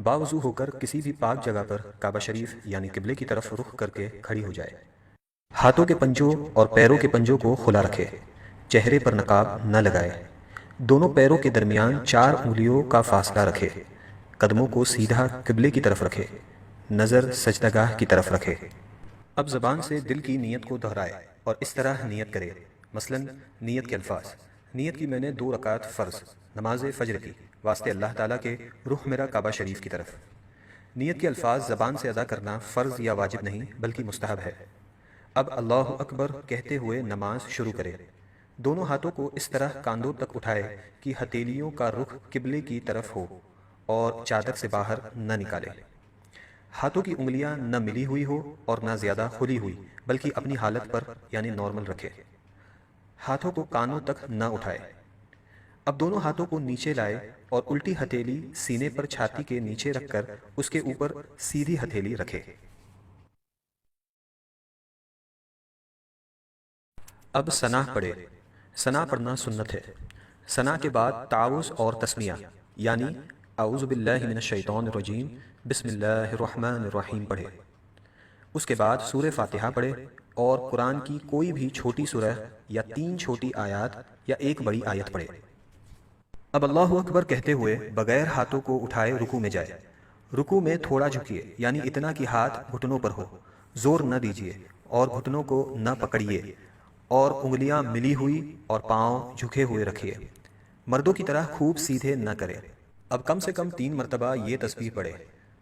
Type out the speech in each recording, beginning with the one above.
باوضو ہو کر کسی بھی پاک جگہ پر کعبہ شریف یعنی قبلے کی طرف رخ کر کے کھڑی ہو جائے۔ ہاتھوں کے پنجوں اور پیروں کے پنجوں کو کھلا رکھے، چہرے پر نقاب نہ لگائے، دونوں پیروں کے درمیان 4 انگلیوں کا فاصلہ رکھے، قدموں کو سیدھا قبلے کی طرف رکھے، نظر سجدہ گاہ کی طرف رکھے۔ اب زبان سے دل کی نیت کو دہرائے اور اس طرح نیت کرے، مثلا نیت کے الفاظ: نیت کی میں نے 2 رکعت فرض نماز فجر کی واسطے اللہ تعالیٰ کے رخ میرا کعبہ شریف کی طرف۔ نیت کے الفاظ زبان سے ادا کرنا فرض یا واجب نہیں بلکہ مستحب ہے۔ اب اللہ اکبر کہتے ہوئے نماز شروع کرے، دونوں ہاتھوں کو اس طرح کاندھوں تک اٹھائے کہ ہتھیلیوں کا رخ قبلے کی طرف ہو اور چادر سے باہر نہ نکالے۔ ہاتھوں کی انگلیاں نہ ملی ہوئی ہو اور نہ زیادہ کھلی ہوئی بلکہ اپنی حالت پر یعنی نارمل رکھے۔ ہاتھوں کو کانوں تک نہ اٹھائے۔ اب دونوں ہاتھوں کو نیچے لائے اور الٹی ہتھیلی سینے پر چھاتی کے نیچے رکھ کر اس کے اوپر سیدھی ہتھیلی رکھے۔ اب ثنا پڑھے۔ ثنا پڑھنا سنت ہے۔ ثنا کے بعد تعوذ اور تسمیہ یعنی اعوذ باللہ من الشیطان الرجیم بسم اللہ الرحمن الرحیم پڑھے۔ اس کے بعد سورہ فاتحہ پڑھے اور قرآن کی کوئی بھی چھوٹی سورہ یا 3 چھوٹی آیات یا 1 بڑی آیت پڑھے۔ اب اللہ اکبر کہتے ہوئے بغیر ہاتھوں کو اٹھائے رکوع میں جائے۔ رکوع میں تھوڑا جھکیے یعنی اتنا کہ ہاتھ گھٹنوں پر ہو، زور نہ دیجیے اور گھٹنوں کو نہ پکڑیے اور انگلیاں ملی ہوئی اور پاؤں جھکے ہوئے رکھیے۔ مردوں کی طرح خوب سیدھے نہ کرے۔ اب کم سے کم 3 مرتبہ یہ تسبیح پڑھے: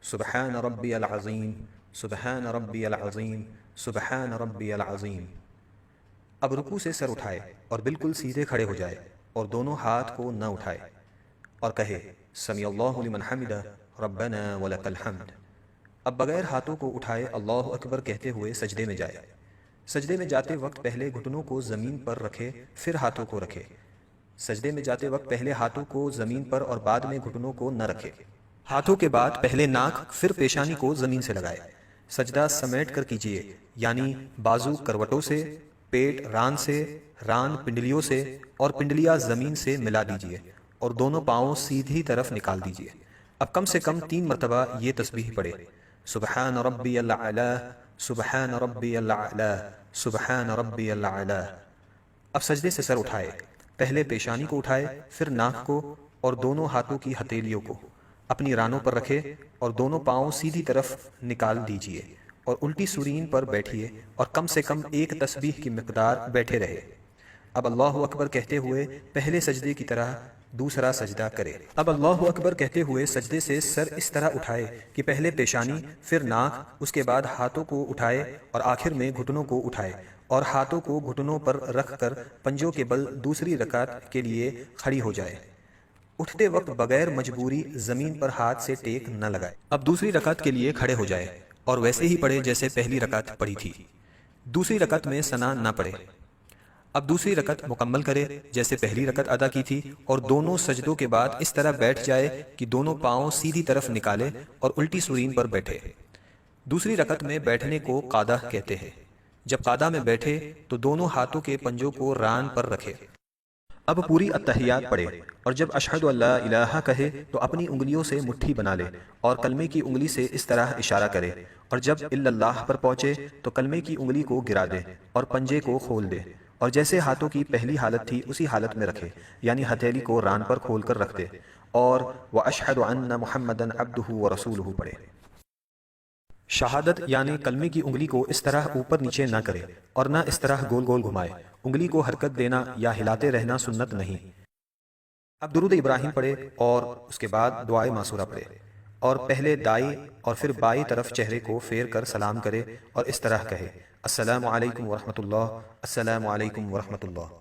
سبحان ربی العظیم، سبحان ربی العظیم، سبحان ربی العظیم۔ اب رکوع سے سر اٹھائے اور بالکل سیدھے کھڑے ہو جائے اور دونوں ہاتھ کو نہ اٹھائے اور کہے سمیع اللہ لمن حمدہ ربنا ولک الحمد۔ اب بغیر ہاتھوں کو اٹھائے اللہ اکبر کہتے ہوئے سجدے میں جائے۔ سجدے میں جاتے وقت پہلے گھٹنوں کو زمین پر رکھے پھر ہاتھوں کو رکھے۔ سجدے میں جاتے وقت پہلے ہاتھوں کو زمین پر اور بعد میں گھٹنوں کو نہ رکھے۔ ہاتھوں کے بعد پہلے ناک پھر پیشانی کو زمین سے لگائے۔ سجدہ سمیٹ کر کیجیے یعنی بازو کروٹوں سے، پیٹ ران سے، ران پنڈلیوں سے اور پنڈلیاں زمین سے ملا دیجیے اور دونوں پاؤں سیدھی طرف نکال دیجیے۔ اب کم سے کم 3 مرتبہ یہ تسبیح پڑھے: سبحان ربی الاعلی، سبحان ربی الاعلی، سبحان ربی الاعلی۔ اب سجدے سے سر اٹھائے، پہلے پیشانی کو اٹھائے پھر ناک کو اور دونوں ہاتھوں کی ہتھیلیوں کو اپنی رانوں پر رکھے اور دونوں پاؤں سیدھی طرف نکال دیجیے اور الٹی سورین پر بیٹھیے اور کم سے کم 1 تسبیح کی مقدار بیٹھے رہے۔ اب اللہ اکبر کہتے ہوئے پہلے سجدے کی طرح دوسرا سجدہ کرے۔ اب اللہ اکبر کہتے ہوئے سجدے سے سر اس طرح اٹھائے کہ پہلے پیشانی پھر ناک، اس کے بعد ہاتھوں کو اٹھائے اور آخر میں گھٹنوں کو اٹھائے اور ہاتھوں کو گھٹنوں پر رکھ کر پنجوں کے بل دوسری رکعت کے لیے کھڑی ہو جائے۔ اٹھتے وقت بغیر مجبوری زمین پر ہاتھ سے ٹیک نہ لگائے۔ اب دوسری رکعت کے لیے کھڑے ہو جائے اور ویسے ہی پڑھے جیسے پہلی رکعت پڑھی تھی۔ دوسری رکعت میں ثنا نہ پڑھے۔ اب دوسری رکعت مکمل کرے جیسے پہلی رکعت ادا کی تھی اور دونوں سجدوں کے بعد اس طرح بیٹھ جائے کہ دونوں پاؤں سیدھی طرف نکالے اور الٹی سورین پر بیٹھے۔ دوسری رکعت میں بیٹھنے کو قعدہ کہتے ہیں۔ جب قعدہ میں بیٹھے تو دونوں ہاتھوں کے پنجوں کو ران پر رکھے۔ اب پوری التحیات پڑھے اور جب اشہد ان لا الہ کہے تو اپنی انگلیوں سے مٹھی بنا لے اور کلمے کی انگلی سے اس طرح اشارہ کرے، اور جب الا اللہ پر پہنچے تو کلمے کی انگلی کو گرا دے اور پنجے کو کھول دے اور جیسے ہاتھوں کی پہلی حالت تھی اسی حالت میں رکھے یعنی ہتھیلی کو ران پر کھول کر رکھ دے اور وَأَشْهَدُ أَنَّ مُحَمَّدًا عَبْدُهُ وَرَسُولُهُ پڑھے۔ شہادت یعنی کلمے کی انگلی کو اس طرح اوپر نیچے نہ کرے اور نہ اس طرح گول گول گھمائے۔ انگلی کو حرکت دینا یا ہلاتے رہنا سنت نہیں۔ اب درود ابراہیم پڑھے اور اس کے بعد دعائے معصورہ پڑھے اور پہلے دائیں اور پھر بائیں طرف چہرے کو پھیر کر سلام کرے اور اس طرح کہے السلام علیکم ورحمۃ اللہ، السلام علیکم ورحمۃ اللہ،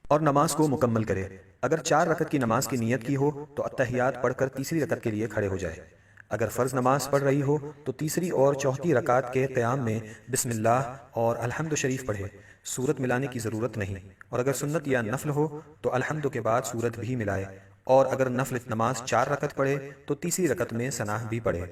اور نماز کو مکمل کرے۔ اگر 4 رکعت کی نماز کی نیت کی ہو تو التحیات پڑھ کر تیسری رکعت کے لیے کھڑے ہو جائے۔ اگر فرض نماز پڑھ رہی ہو تو تیسری اور چوتھی رکعت کے قیام میں بسم اللہ اور الحمد شریف پڑھے، سورت ملانے کی ضرورت نہیں، اور اگر سنت یا نفل ہو تو الحمد کے بعد سورت بھی ملائے، اور اگر نفل نماز 4 رکعت پڑھے تو تیسری رکعت میں ثنا بھی پڑھے۔